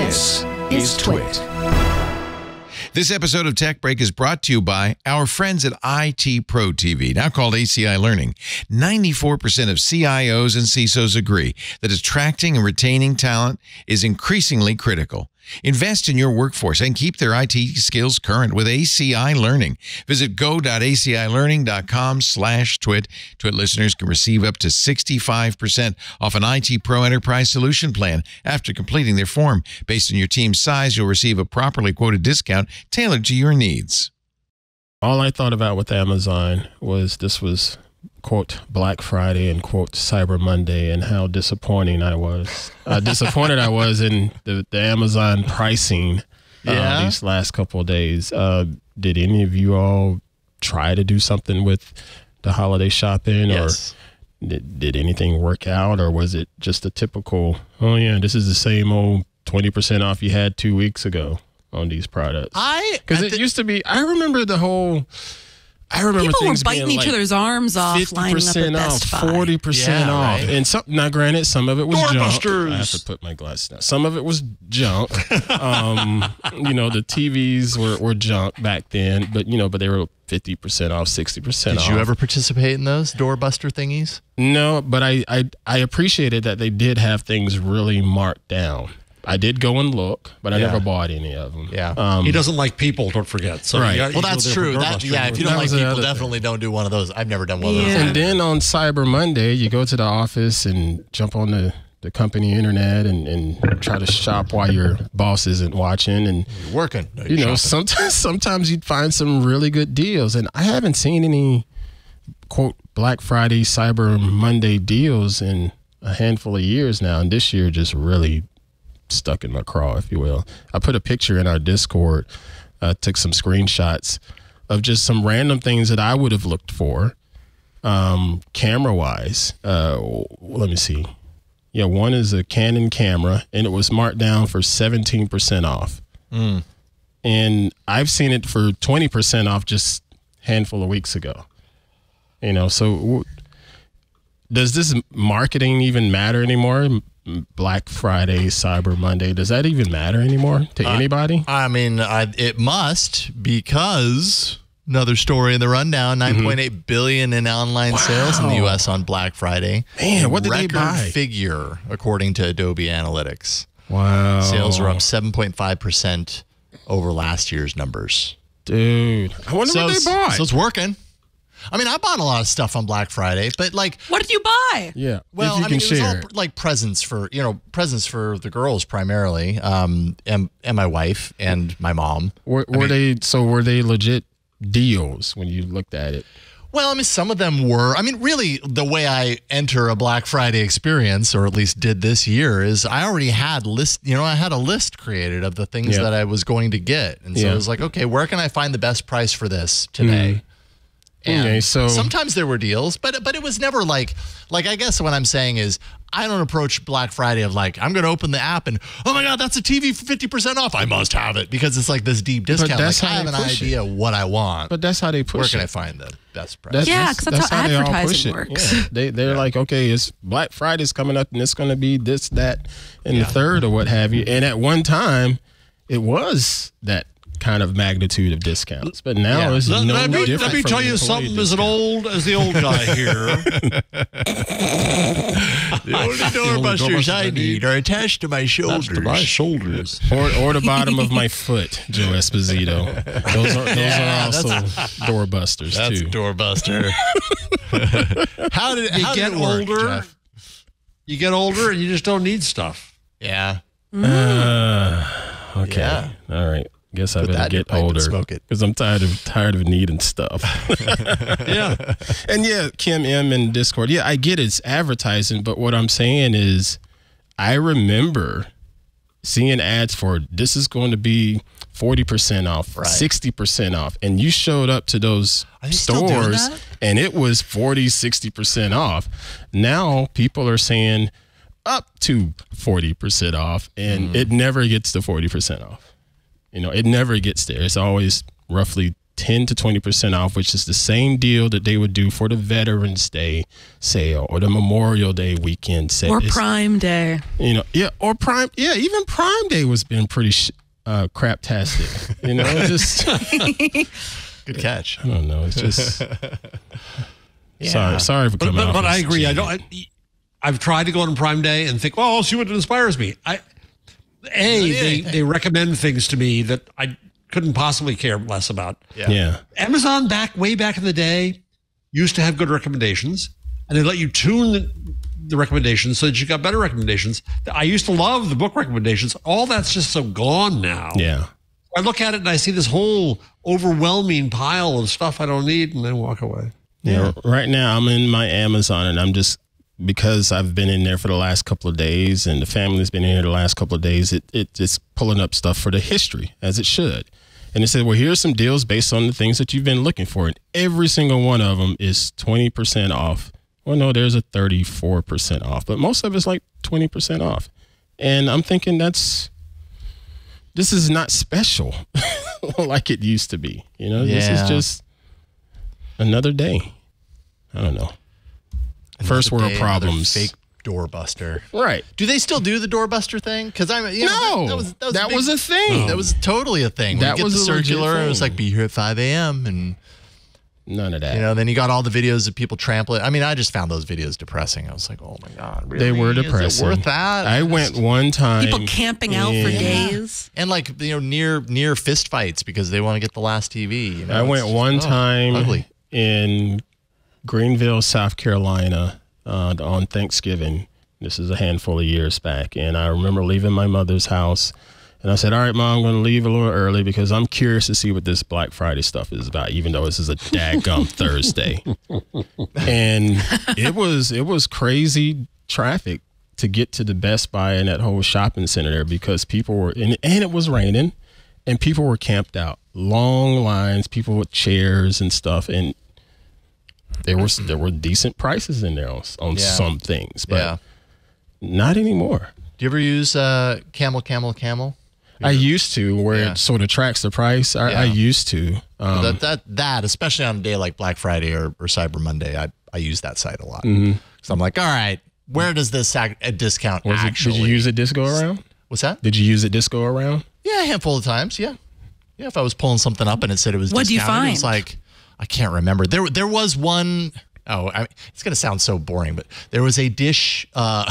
This is TWiT. This episode of Tech Break is brought to you by our friends at IT Pro TV, now called ACI Learning. 94% of CIOs and CISOs agree that attracting and retaining talent is increasingly critical. Invest in your workforce and keep their IT skills current with ACI Learning. Visit go.acilearning.com/TWiT. TWiT listeners can receive up to 65% off an IT Pro Enterprise Solution Plan after completing their form. Based on your team's size, you'll receive a properly quoted discount tailored to your needs. All I thought about with Amazon was this was, quote, Black Friday and, quote, Cyber Monday, and how disappointing I was. Disappointed I was in the Amazon pricing these last couple of days. Did any of you all try to do something with the holiday shopping? Yes. Or did anything work out? Or was it just a typical, oh, yeah, this is the same old 20% off you had 2 weeks ago on these products? Because it used to be, I remember people were biting each other's arms off, lining up at Best Buy. 40% off. Right. And now granted, some of it was junk. Doorbusters. I have to put my glasses down. Some of it was junk. The TVs were junk back then, but they were 50% off, 60% off. Did you ever participate in those doorbuster thingies? No, but I appreciated that they did have things really marked down. I did go and look, but I never bought any of them. Yeah. He doesn't like people, don't forget. So Right. Well, that's true. If you don't like people, definitely don't do one of those. I've never done one of those. And then on Cyber Monday, you go to the office and jump on the company internet and try to shop while your boss isn't watching. And You're working. No, sometimes you'd find some really good deals. And I haven't seen any, quote, Black Friday, Cyber Monday deals in a handful of years now. And this year just really stuck in my craw, if you will. I put a picture in our Discord, took some screenshots of just some random things that I would have looked for camera-wise. Let me see. Yeah, one is a Canon camera, and it was marked down for 17% off. And I've seen it for 20% off just a handful of weeks ago. So does this marketing even matter anymore? Black Friday, Cyber Monday, does that even matter anymore to anybody? I mean, it must, because another story in the rundown, $9.8 billion in online sales in the U.S. on Black Friday. Man, what did they buy? Record figure, according to Adobe Analytics. Wow. Sales are up 7.5% over last year's numbers. Dude, I wonder what they bought. So it's working. I mean, I bought a lot of stuff on Black Friday, but what did you buy? Yeah, well, if you can it was all share. like presents for the girls primarily, and my wife and my mom. Were they legit deals when you looked at it? Well, I mean, some of them were. I mean, really, the way I enter a Black Friday experience, or at least did this year, is I already had I had a list created of the things that I was going to get, and so I was like, okay, where can I find the best price for this today? And so sometimes there were deals, but it was never like I guess what I'm saying is I don't approach Black Friday of like, I'm going to open the app and, oh my God, that's a TV for 50% off. I must have it, because it's like this deep discount. Like, I have an idea what I want. But that's how they push it. Where can I find the best price? Because that's how advertising works. Yeah. They're like, okay, it's Black Friday's coming up and it's going to be this, that, and the third or what have you. And at one time, it was that kind of magnitude of discounts, but now it's no different. Let me tell you something as the old guy here. The only doorbusters I need are attached to my shoulders. To my shoulders. Or the bottom of my foot, Joe Esposito. Those are also doorbusters that's too. That's doorbuster. How did it get work, older? Jeff? You get older and you just don't need stuff. Yeah. Okay. Yeah. All right. Guess I better get older because I'm tired of needing stuff. Yeah. And Kim M in Discord. Yeah, I get it's advertising, but what I'm saying is I remember seeing ads for this is going to be 40% off, 60% off. And you showed up to those stores and it was 40, 60% off. Now people are saying up to 40% off and it never gets to 40% off. It never gets there. It's always roughly 10 to 20% off, which is the same deal that they would do for the Veterans Day sale or the Memorial Day weekend sale. Or Prime Day. You know, or Prime. Yeah, even Prime Day was been pretty craptastic. You know, just good catch. I don't know. It's just sorry for coming off. But I agree. I've tried to go on Prime Day and think, well, I'll see what inspires me. They recommend things to me that I couldn't possibly care less about. Yeah. Amazon way back in the day used to have good recommendations, and they let you tune the recommendations so that you got better recommendations. I used to love the book recommendations. All that's just so gone now. Yeah. I look at it and I see this whole overwhelming pile of stuff I don't need, and then walk away. Yeah. Right now I'm in my Amazon, and I'm just, because I've been in there for the last couple of days and the family's been in here the last couple of days, it's pulling up stuff for the history, as it should. And it said, well, here's some deals based on the things that you've been looking for. And every single one of them is 20% off. Well, no, there's a 34% off, but most of it's like 20% off. And I'm thinking this is not special like it used to be. You know, This is just another day. I don't know. First world problems. Fake doorbuster. Right. Do they still do the doorbuster thing? Because that was a thing. That was totally a thing. That was the a circular. It was like, be here at 5 a.m. and none of that. You know, then you got all the videos of people trampling. I mean, I just found those videos depressing. I was like, oh my God, really? They were depressing. Is it worth that? I went one time. People camping out for days. And like, you know, near fist fights because they want to get the last TV. You know, I went one time ugly. in Greenville, South Carolina, on Thanksgiving. This is a handful of years back. And I remember leaving my mother's house. And I said, all right, Mom, I'm going to leave a little early because I'm curious to see what this Black Friday stuff is about, even though this is a daggum Thursday. And it was crazy traffic to get to the Best Buy and that whole shopping center there because people were, and it was raining, and people were camped out. Long lines, people with chairs and stuff. And there were decent prices in there on some things, but not anymore. Do you ever use Camel? I used to, where it sort of tracks the price. I used to. That especially on a day like Black Friday or Cyber Monday, I use that site a lot. So I'm like, all right, where does this discount actually? Did you use it this go around? What's that? Did you use it this go around? Yeah, a handful of times. Yeah. If I was pulling something up and it said it was discounted, what do you find? It was like, I can't remember. There was one. It's going to sound so boring, but there was a dish, like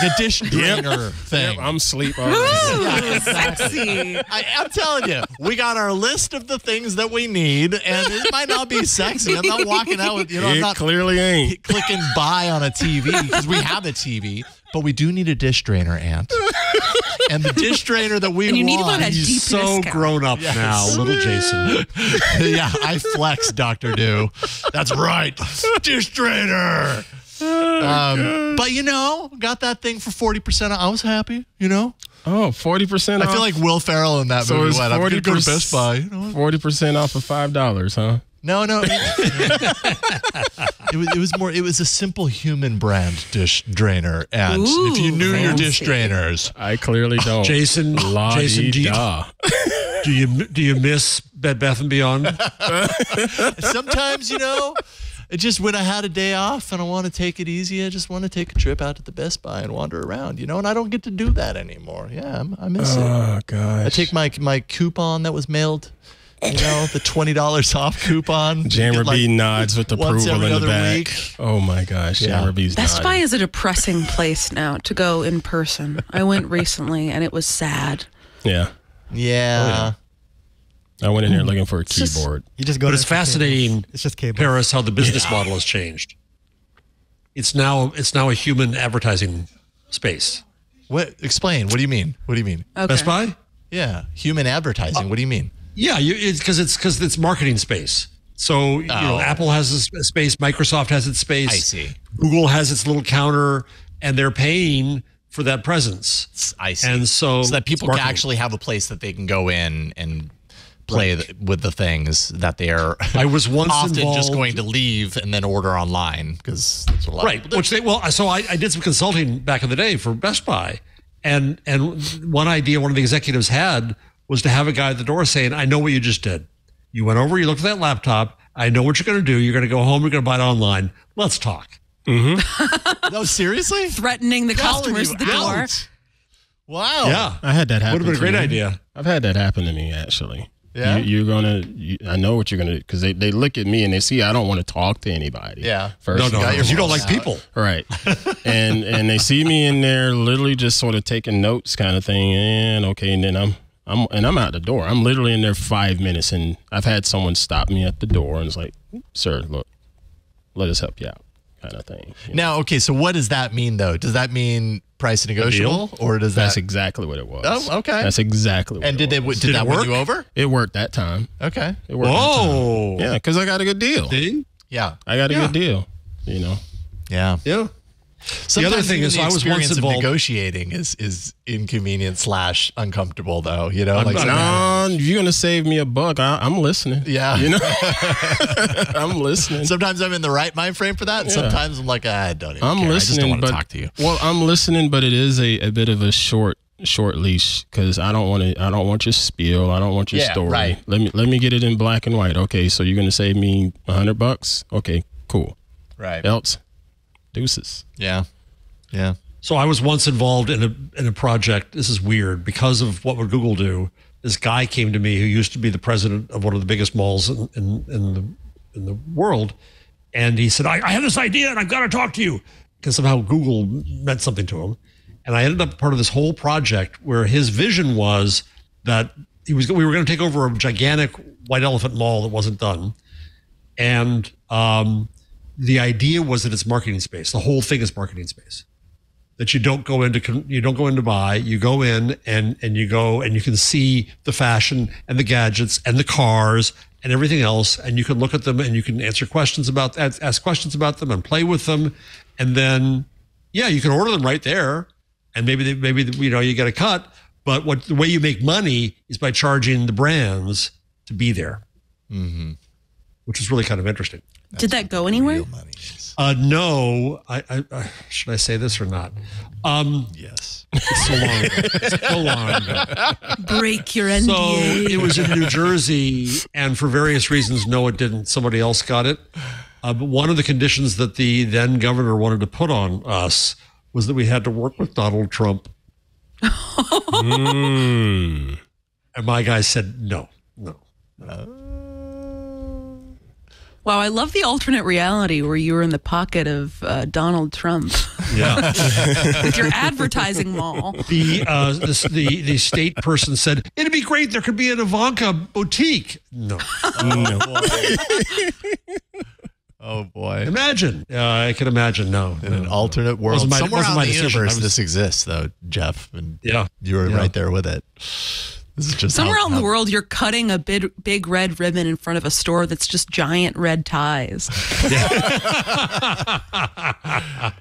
a dish drainer thing. Yep, I'm asleep already. Sexy. I'm telling you, we got our list of the things that we need, and it might not be sexy. I'm not walking out with, I'm not clearly ain't clicking buy on a TV because we have a TV, but we do need a dish drainer, Ant. And the dish drainer that we want. You need one at deep so discount. Grown up now, little Jason. Yeah, I flex, Dr. Do. That's right. Dish drainer. But got that thing for 40% off. I was happy, Oh, 40% off. I feel like Will Ferrell in that movie. I'm going to go to Best Buy. 40% off of $5, huh? No. It was a simple human brand dish drainer. And if you knew your dish drainers. I clearly don't. Jason, do you miss Bed Bath & Beyond? Sometimes, it just when I had a day off and I want to take it easy, I just want to take a trip out to the Best Buy and wander around, and I don't get to do that anymore. Yeah, I miss it. Oh, gosh. I take my coupon that was mailed, the $20 off coupon. Jammer B nods with approval in the back. Week. Oh, my gosh. Jammer B's Best Buy is a depressing place now to go in person. I went recently, and it was sad. Yeah. Yeah. I went in there looking for a keyboard. You just go. But it's fascinating, It's just cable. Paris, how the business model has changed. It's now a human advertising space. What? Explain. What do you mean? Okay. Best Buy? Yeah, human advertising. What do you mean? Yeah, it's because it's marketing space. So Apple has a space, Microsoft has its space. I see. Google has its little counter, and they're paying for that presence. I see. And so that people can actually have a place that they can go in and play with the things that they are. I was once often involved, just going to leave and then order online because that's what a lot of people do. So I did some consulting back in the day for Best Buy, and one idea one of the executives had was to have a guy at the door saying, "I know what you just did. You went over, you looked at that laptop. I know what you're going to do. You're going to go home. You're going to buy it online. Let's talk. No, seriously? Threatening the customers at the door. Wow. Yeah. I had that happen. Would have been a great to me. idea. I've had that happen to me, actually. Yeah? I know what you're going to, because they look at me and they see I don't want to talk to anybody. Yeah. First, No, you don't like people. Right. and they see me in there literally just sort of taking notes kind of thing. And okay, and then I'm out the door. I'm literally in there 5 minutes, and I've had someone stop me at the door and it's like, sir, look, let us help you out kind of thing. Now, okay, so what does that mean, though? Does that mean price negotiable, or does That's that? exactly what it was. Oh, okay. That's exactly what And it did was. that it win work? you over? It worked that time. Okay. It worked that Whoa. time. Yeah, because I got a good deal. See? Yeah. I got a Yeah. good deal, Yeah. Yeah. Sometimes other thing even is the I was once experience of involved- negotiating is inconvenient / uncomfortable, though. You know, I'm- like I'm- No, if you're going to save me a buck, I'm listening. yeah. I'm listening. Sometimes I'm in the right mind frame for that. And Yeah. sometimes I'm like, I don't even I'm care. listening, I just don't want but to talk to you. Well, I'm listening, but it is a bit of a short leash because I don't want your spiel. I don't want your Yeah, story. right. Let me get it in black and white. Okay, so you're going to save me $100? Okay, cool. Right. Else, deuces. Yeah. Yeah. So I was once involved in a project. This is weird because of what would Google do. This guy came to me who used to be the president of one of the biggest malls in the world, and he said, "I have this idea, and I've got to talk to you," because somehow Google meant something to him. And I ended up part of this whole project where his vision was that we were going to take over a gigantic white elephant mall that wasn't done, and the idea was that it's marketing space. The whole thing is marketing space. That you don't go in to buy. You go in and you go and you can see the fashion and the gadgets and the cars and everything else, and you can look at them and you can ask questions about them and play with them, and then you can order them right there, and maybe you get a cut. But the way you make money is by charging the brands to be there, which is really kind of interesting. Did that go anywhere? Real money. No, I should I say this or not? Yes. It's so long ago. Break your So NDA. it was in New Jersey, and for various reasons, no, it didn't. Somebody else got it. But one of the conditions that the then governor wanted to put on us was that we had to work with Donald Trump. And my guy said no. Wow, I love the alternate reality where you were in the pocket of Donald Trump Yeah. with your advertising mall. The state person said, it'd be great. There could be an Ivanka boutique. No. Oh boy. Imagine. I can imagine. No. In an alternate world, Wasn't my- somewhere wasn't out my in the decision. universe, I was- this exists, though, Jeff, and Yeah. you were Yeah. right there with it. This is just Somewhere how- out in the world, you're cutting a big red ribbon in front of a store that's just giant red ties.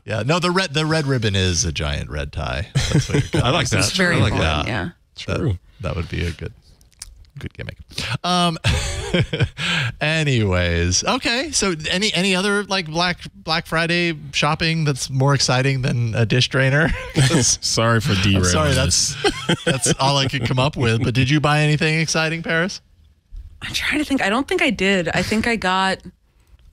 Yeah, no, the red ribbon is a giant red tie. That's what you're I like that. It's very I like important, that. yeah. That would be a good gimmick. Anyways, okay. So any other like Black Friday shopping that's more exciting than a dish drainer? Sorry for derailing. I'm sorry, this. that's all I could come up with. But did you buy anything exciting, Paris? I'm trying to think. I don't think I did. I think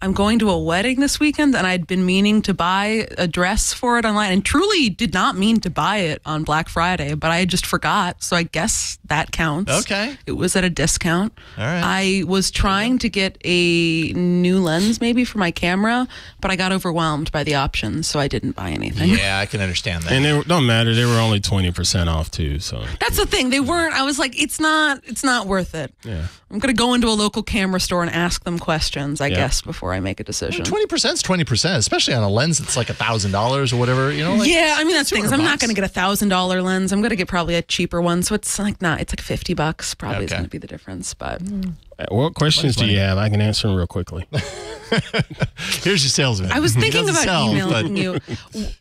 I'm going to a wedding this weekend, and I'd been meaning to buy a dress for it online and truly did not mean to buy it on Black Friday, but I just forgot. So I guess that counts. Okay. It was at a discount. All right. I was trying to get a new lens maybe for my camera, but I got overwhelmed by the options, so I didn't buy anything. Yeah, I can understand that. And it don't matter. They were only 20% off too. So That's the thing. They weren't. I was like, it's not worth it. yeah. I'm going to go into a local camera store and ask them questions, I guess, before I make a decision. 20% is 20%, especially on a lens that's like $1,000 or whatever. You know, like, Yeah, I mean, that's the thing. 'Cause I'm not $200. going to get $1,000 lens. I'm going to get probably a cheaper one. So it's like it's like $50 probably is Okay. going to be the difference. But What questions do you have? I can answer them real quickly. Here's your salesman. I was thinking Doesn't about sell, emailing but you.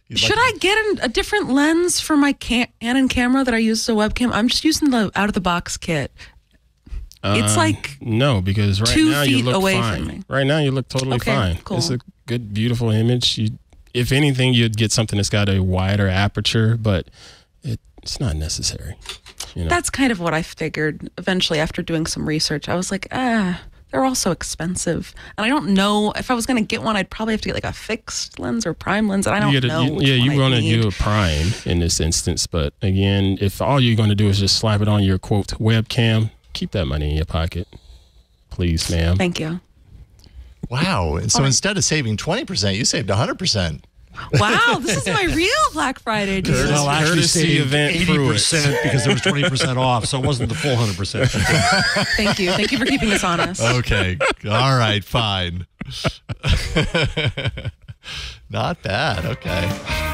you'd Should like I get a different lens for my Canon camera that I use as a webcam? I'm just using the out of the box kit. It's like No, because right 2 now you feet look away fine. from me. Right now you look totally Okay, fine. cool. It's a good, beautiful image. If anything, you'd get something that's got a wider aperture, but it's not necessary. You know? That's kind of what I figured eventually after doing some research. I was like, they're all so expensive. And I don't know if I was going to get one, I'd probably have to get like a fixed lens or prime lens. And I don't know. You're going to do a prime in this instance. But again, if all you're going to do is just slap it on your quote webcam, keep that money in your pocket. Please, ma'am. Thank you. Wow. And so instead of saving 20%, you saved 100%. Wow, this is my real Black Friday deal. Well, actually Courtesy saved Ant Pruitt. 80% because there was 20% off, so it wasn't the full 100%. Thank you. Thank you for keeping us honest. Okay. All right, fine. Not bad. Okay.